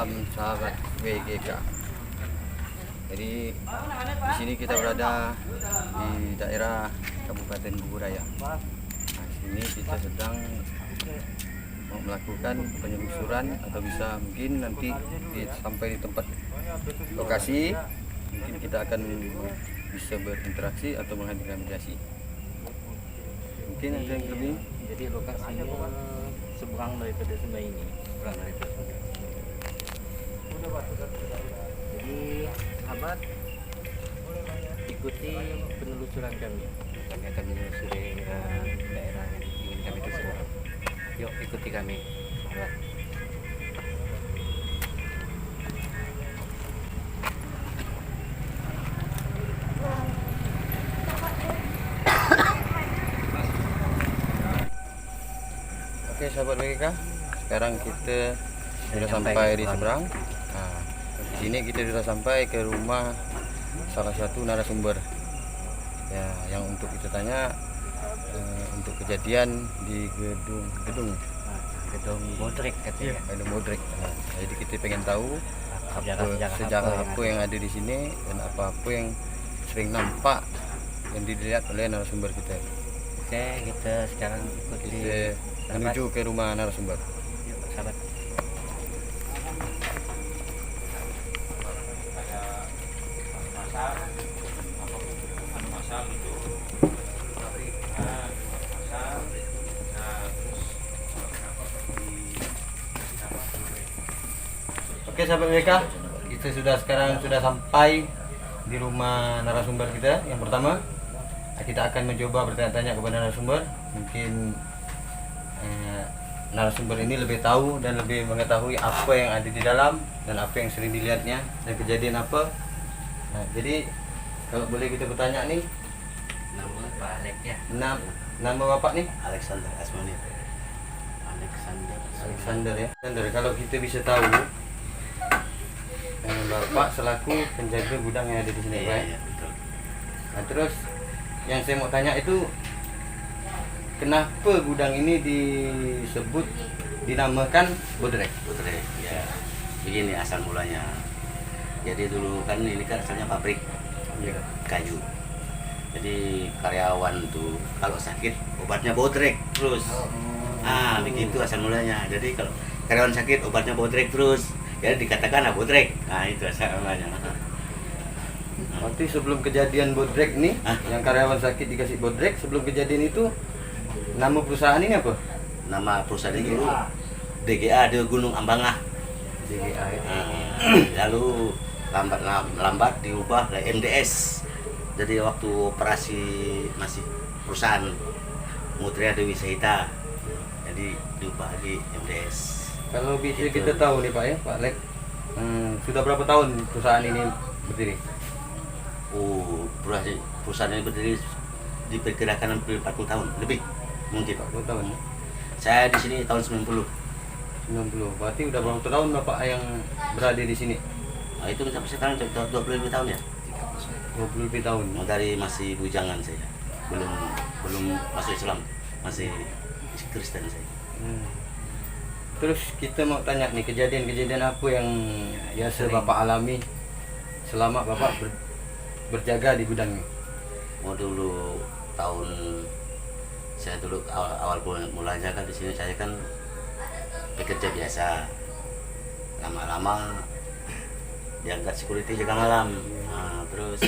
malam sahabat WGK. Jadi di sini kita berada di daerah Kabupaten Bogoraya. Nah, di sini kita sedang mau melakukan penelusuran atau bisa mungkin nanti sampai di tempat lokasi mungkin kita akan bisa berinteraksi atau menghadirkan mediasi. Mungkin ada yang lebih. Jadi lokasinya seberang daripada sungai ini, seberang daripada sungai. Jadi sahabat, ikuti penelusuran kami. Kami akan menelusuri daerah yang ingin kami telusuri. Yuk ikuti kami, sahabat. Oke sahabat WGK, sekarang kita sudah sampai di seberang. Nah, di sini kita sudah sampai ke rumah salah satu narasumber. Ya, yang untuk kita tanya untuk kejadian di gedung Bodrek katanya. gedung Bodrek. Nah, jadi kita pengen tahu sejarah apa yang ada di sini dan apa-apa yang sering nampak yang dilihat oleh narasumber kita. Oke, kita sekarang ikuti. Kita menuju ke rumah narasumber. Yuk, sahabat. Oke sahabat mereka, kita sekarang sudah sampai di rumah narasumber kita yang pertama. Kita akan mencoba bertanya-tanya kepada narasumber. Mungkin narasumber ini lebih tahu dan lebih mengetahui apa yang ada di dalam dan apa yang sering dilihatnya dan kejadian apa. Nah, jadi kalau boleh kita bertanya nih, Nama Pak Alek ya. nama bapak nih? Alexander Asmani. Alexander ya. Alexander, kalau kita bisa tahu bapak selaku penjaga gudang yang ada di sini, Pak. Iya, betul. Nah, terus yang saya mau tanya itu kenapa gudang ini dinamakan Bodrek? Bodrek. Ya, begini asal mulanya. Jadi dulu kan ini kan asalnya pabrik kayu. Jadi karyawan tuh kalau sakit obatnya Bodrek terus. Begitu asal mulanya. Jadi kalau karyawan sakit obatnya Bodrek terus. Jadi dikatakan Bodrek. Nah, itu asal mulanya. Berarti sebelum kejadian Bodrek nih, yang karyawan sakit dikasih Bodrek, sebelum kejadian itu nama perusahaan ini apa? Nama perusahaan itu DGA di Gunung Ambangah. DGA. Lalu lambat diubah ke MDS. Jadi waktu operasi masih perusahaan Mutria Dewi Sahita, jadi diubah di MDS. Kalau bisa kita tahu nih Pak ya, Pak Lek, sudah berapa tahun perusahaan ini berdiri? Perusahaan ini berdiri diperkirakan hampir 40 tahun lebih mungkin. 40 tahun. Saya di sini tahun 90. 90. Berarti udah berapa tahun Bapak yang berada di sini? Nah, itu sampai sekarang 20 lebih tahun ya. 20 lebih tahun. Dari masih bujangan saya. Belum masuk Islam, masih Kristen saya. Terus kita mau tanya nih, kejadian-kejadian apa yang biasa Bapak alami selama Bapak berjaga di gudang ini? Dulu saya dulu awal mulanya kan di sini saya kan bekerja biasa. Lama-lama diangkat security jaga malam. Nah, terus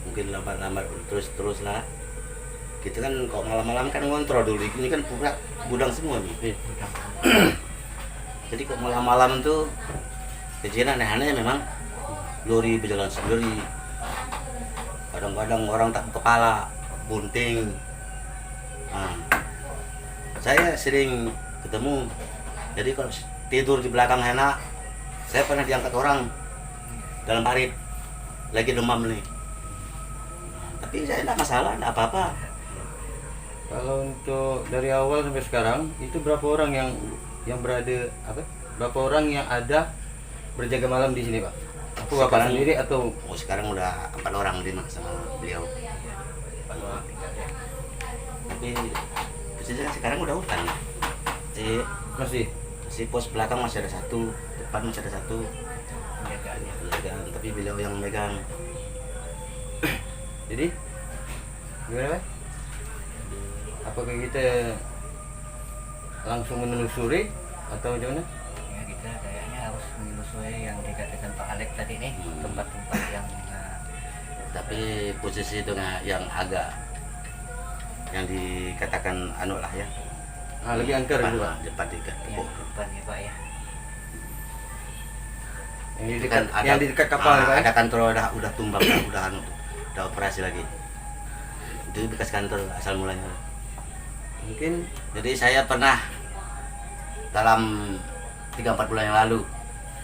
mungkin lambat-lambat terus lah. Kita kan kok malam-malam kan ngontrol dulu. Ini kan gudang semua nih. Jadi kok malam-malam tuh kejadian aneh-aneh memang. Lori berjalan sendiri. Kadang-kadang orang tak kepala, bunting. Nah, saya sering ketemu. Jadi kalau tidur di belakang enak, saya pernah diangkat orang dalam parit lagi demam nih. Tapi saya tidak masalah, tidak apa-apa. Kalau untuk dari awal sampai sekarang itu berapa orang yang berada berapa orang yang ada berjaga malam di sini, Pak? Aku Bapak sendiri atau sekarang udah 4 orang sama beliau. Tapi sekarang udah hutan. masih si pos belakang masih ada satu, depan masih ada satu. Penjagaannya. Penjagaan, tapi beliau yang megang. Jadi gimana, Pak? Apakah kita langsung menelusuri atau gimana? Ya kita kayaknya harus menelusuri yang dikatakan Pak Alek tadi nih, tempat-tempat yang Tapi posisi itu yang agak yang dikatakan anu lah ya. Lebih angker Depan, gitu, Pak. depan dekat yang tepuk. depan ya Pak ya. Yang di Itu dekat, kan yang di dekat kapal, Pak. ada kantor udah tumbang, udah anu, udah operasi lagi. Itu bekas kantor asal mulanya. Mungkin Jadi saya pernah dalam 3-4 bulan yang lalu,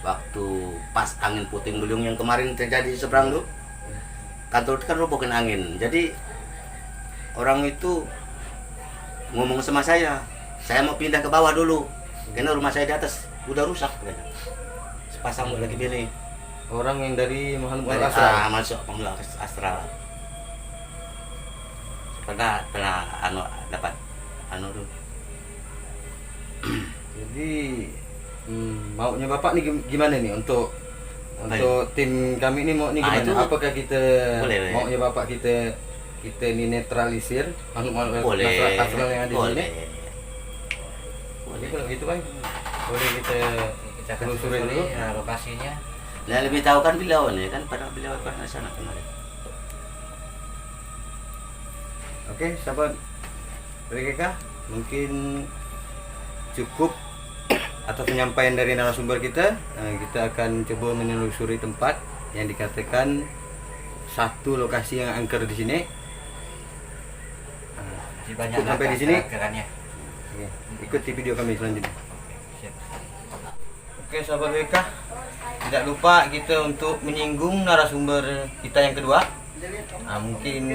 waktu pas angin puting beliung yang kemarin terjadi di seberang tuh, kantor itu kan robohin angin. Jadi orang itu ngomong sama saya mau pindah ke bawah dulu, karena rumah saya di atas udah rusak. Sepasang lagi pilih. orang yang dari Makhluk Dari Astral. masuk pengelola astral. Pernah dapat anu tuh. Jadi maunya Bapak nih gimana nih untuk tim kami ini mau nih Ah, gimana? itu Apakah kita boleh. maunya Bapak kita ini netralisir makhluk Boleh. astral yang ada di sini? Boleh. Jadi kalau gitu Bang, boleh kita Kita akan telusuri dulu. lokasinya. Nah, lebih tahu kan beliau nih kan, pada beliau pernah sana kemarin. Oke, sahabat BGK, mungkin cukup atas penyampaian dari narasumber kita. Kita akan coba menelusuri tempat yang dikatakan satu lokasi yang angker di sini. Di banyak Cukup sampai di sini. gerannya. Oke, ikuti video kami selanjutnya. Siap. Oke, sahabat BGK, tidak lupa kita untuk menyinggung narasumber kita yang kedua. Mungkin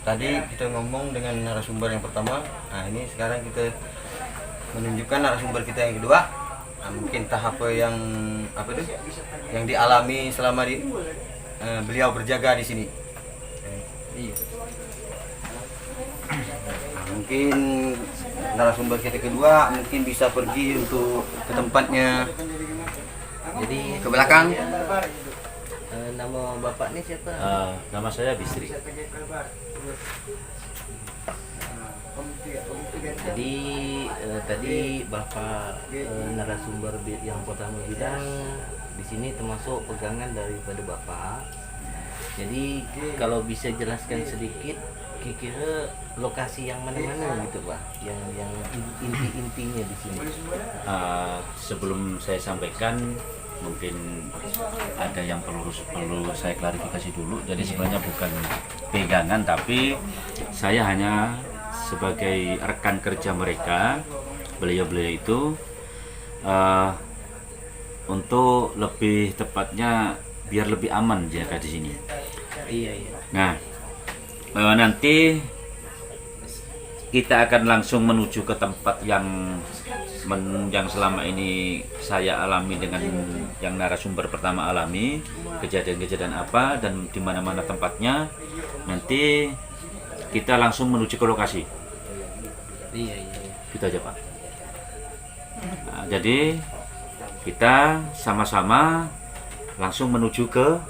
tadi kita ngomong dengan narasumber yang pertama. Ini sekarang kita menunjukkan narasumber kita yang kedua. Mungkin tahap yang yang dialami selama beliau berjaga di sini. Mungkin narasumber kita kedua mungkin bisa pergi untuk ke tempatnya. Jadi Ke belakang. nama Bapak nih siapa? Nama saya Bisri. Jadi tadi Bapak narasumber yang pertama bilang di sini termasuk pegangan daripada Bapak. Jadi kalau bisa jelaskan sedikit kira-kira lokasi yang mana-mana gitu Pak, yang inti-intinya di sini. Sebelum saya sampaikan, mungkin ada yang perlu saya klarifikasi dulu. Jadi sebenarnya bukan pegangan, tapi saya hanya sebagai rekan kerja mereka, beliau-beliau itu untuk lebih tepatnya biar lebih aman jaga di sini. Iya. Nah, nanti kita akan langsung menuju ke tempat yang selama ini saya alami dengan yang narasumber pertama alami, kejadian-kejadian apa dan di mana-mana tempatnya. Nanti kita langsung menuju ke lokasi. Iya. Gitu aja, Pak. Nah, jadi kita sama-sama langsung menuju ke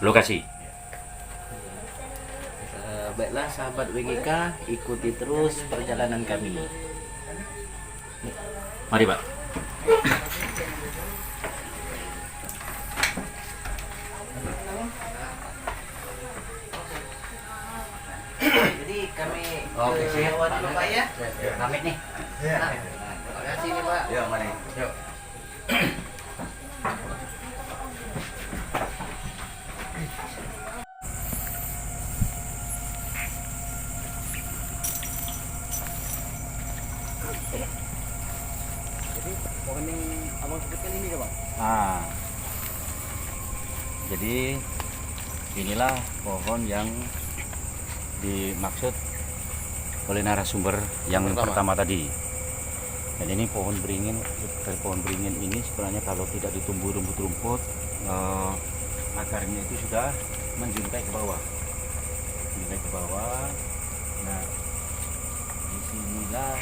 lokasi. Baiklah sahabat WGK, ikuti terus perjalanan kami. Mari, Pak. Jadi kami sewa dulu Pak ya. Pamit nih. Terima kasih nih Pak. Yuk, mari. Yuk. Jadi pohon yang abang sebutkan ini ya Bang? Jadi inilah pohon yang dimaksud oleh narasumber yang pertama tadi. Dan ini pohon beringin. Dari pohon beringin ini sebenarnya kalau tidak ditumbuh rumput-rumput, akarnya itu sudah menjuntai ke bawah. Menjuntai ke bawah. Nah, disinilah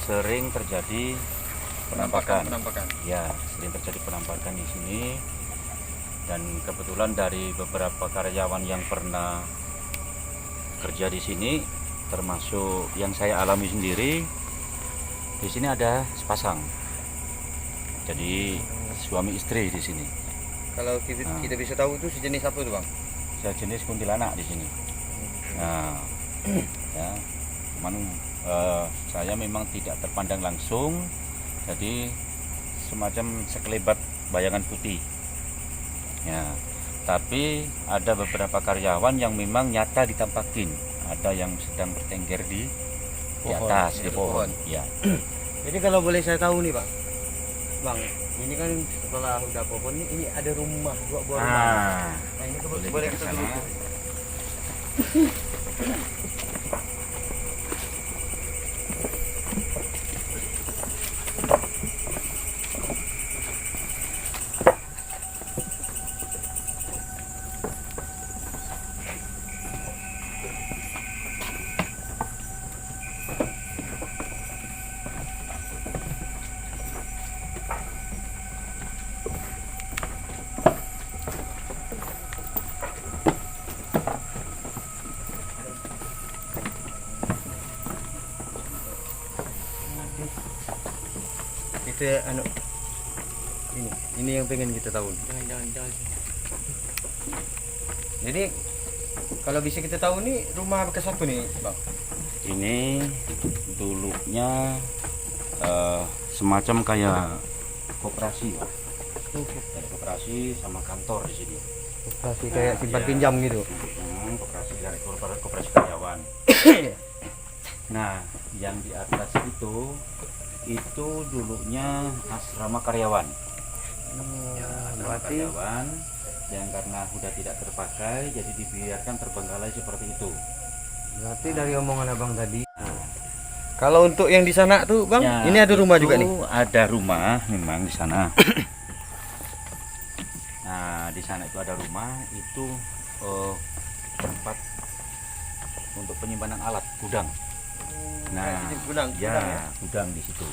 sering terjadi penampakan. Penampakan. Ya, sering terjadi penampakan di sini. Dan kebetulan dari beberapa karyawan yang pernah kerja di sini, termasuk yang saya alami sendiri, di sini ada sepasang. Jadi suami istri di sini. Kalau kita bisa tahu itu sejenis apa tuh, Bang? Sejenis kuntilanak di sini. Nah, ya, cuman saya memang tidak terpandang langsung, jadi semacam sekelebat bayangan putih. Ya, tapi ada beberapa karyawan yang memang nyata ditampakin, ada yang sedang bertengger di atas di pohon. Ya. Jadi kalau boleh saya tahu nih, Bang, ini kan setelah udah pohon ini ada rumah, dua buah rumah. Nah, ini boleh kita kita kesana. dulu. Itu ya, ini yang pengen kita tahu. Jangan. Jadi kalau bisa kita tahu nih rumah bekas apa nih, Bang? Ini dulunya semacam kayak koperasi, Pak. Kayak koperasi sama kantor di sini. Koperasi kayak simpan pinjam gitu. Koperasi dari koperasi karyawan. Nah, yang di atas itu dulunya asrama karyawan. Ya, asrama karyawan yang karena sudah tidak terpakai, jadi dibiarkan terbengkalai seperti itu. Berarti dari omongan Abang tadi. Kalau untuk yang di sana tuh, Bang, Ya, ini ada rumah juga itu nih. Ada rumah memang di sana. Nah, di sana itu ada rumah, itu tempat untuk penyimpanan alat, gudang. Nah, gudang ya. gudang di situ.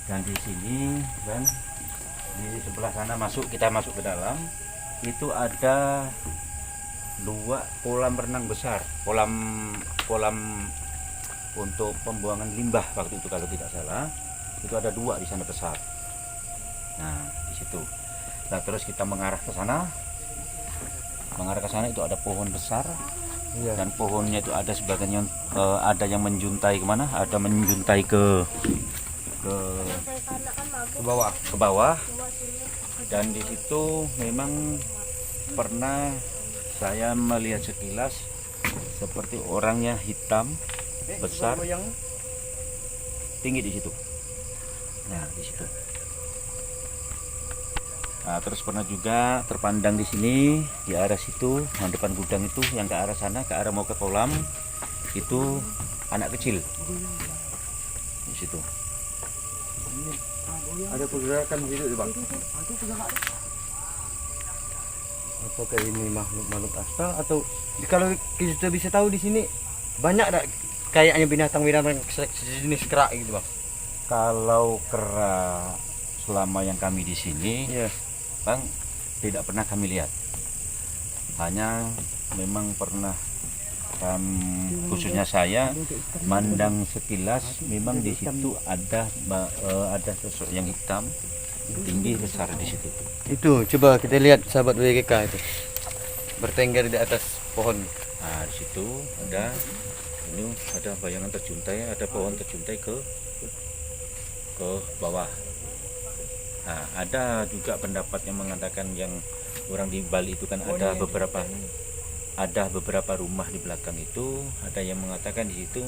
Dan di sini kan di sebelah sana kita masuk ke dalam, itu ada 2 kolam renang besar, kolam untuk pembuangan limbah waktu itu kalau tidak salah. Itu ada 2 di sana besar. Nah, di situ. Nah, terus kita mengarah ke sana. Mengarah ke sana itu ada pohon besar. Iya. Dan pohonnya itu ada sebagian yang ada yang menjuntai kemana? Ada menjuntai ke bawah. Dan di situ memang pernah saya melihat sekilas seperti orangnya hitam besar, tinggi di situ. Nah, di situ. Nah, terus pernah juga terpandang di sini di arah situ, nah, depan gudang itu yang ke arah sana, ke arah mau ke kolam itu anak kecil di situ. Ada pergerakan gitu, Bang. Apakah ini makhluk astral atau kalau kita bisa tahu di sini banyak ada kayaknya binatang-binatang sejenis kera gitu, Bang? Kalau kera selama yang kami di sini, Iya. Bang, tidak pernah kami lihat. Hanya memang pernah khususnya saya mandang sekilas memang di situ ada sosok yang hitam tinggi besar di situ. Itu coba kita lihat sahabat WGK itu bertengger di atas pohon. Nah, di situ ada bayangan terjuntai, ada pohon terjuntai ke bawah. Nah, ada juga pendapat yang mengatakan yang orang di Bali itu kan ada beberapa rumah di belakang itu, ada yang mengatakan di situ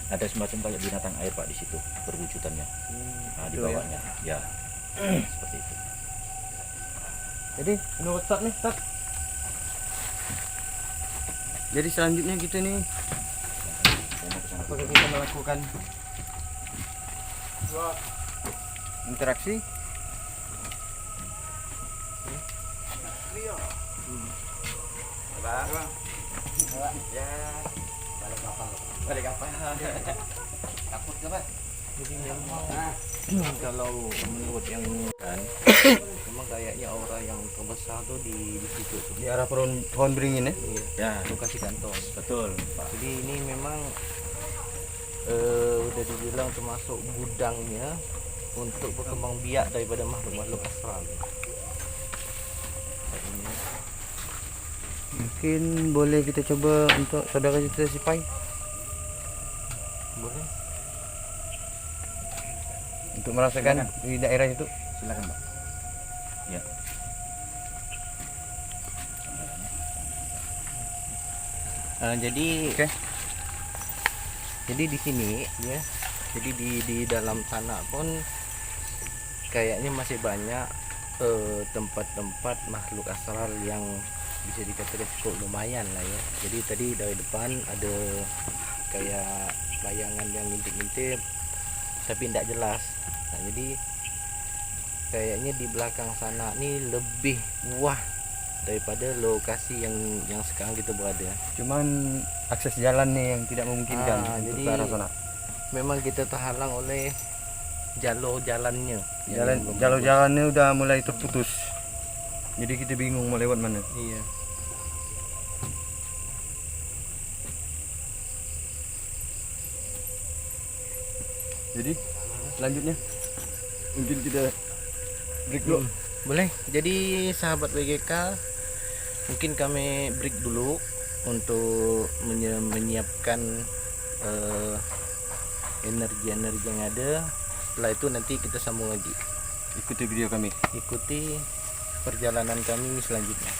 ada semacam kayak binatang air, Pak, di situ perwujudannya. Nah, di bawahnya ya seperti itu. Jadi menurut Ustaz nih, Ustaz. Jadi selanjutnya kita nih apakah kita melakukan interaksi? Bang. Ya. Balik kapal. Takut apa? Jadi memang kalau menurut yang kan memang kayaknya aura yang terbesar tuh di situ tuh. Di arah pohon beringin ya. Iya, Ya, lokasi kantor. betul, Pak. Jadi ini memang udah dibilang termasuk gudangnya untuk berkembang biak daripada makhluk-makhluk astral. Mungkin boleh kita coba untuk saudara kita si Pai Boleh? untuk merasakan di daerah itu. Silakan, Pak. Ya. Jadi Oke. jadi di sini ya, jadi di dalam sana pun kayaknya masih banyak tempat-tempat makhluk astral yang bisa dikatakan cukup lumayan lah ya. Jadi tadi dari depan ada kayak bayangan yang ngintip-ngintip tapi tidak jelas. Nah, jadi kayaknya di belakang sana nih lebih wah daripada lokasi yang sekarang kita berada. Cuman akses jalan nih yang tidak memungkinkan untuk Jadi ke arah sana. memang kita terhalang oleh jalur jalannya. Jalur-jalannya udah mulai terputus. Jadi kita bingung mau lewat mana. Iya. Jadi selanjutnya mungkin kita break dulu. Boleh. Jadi sahabat WGK, mungkin kami break dulu untuk menyiapkan energi-energi yang ada. Setelah itu nanti kita sambung lagi. Ikuti video kami. Ikuti perjalanan kami selanjutnya.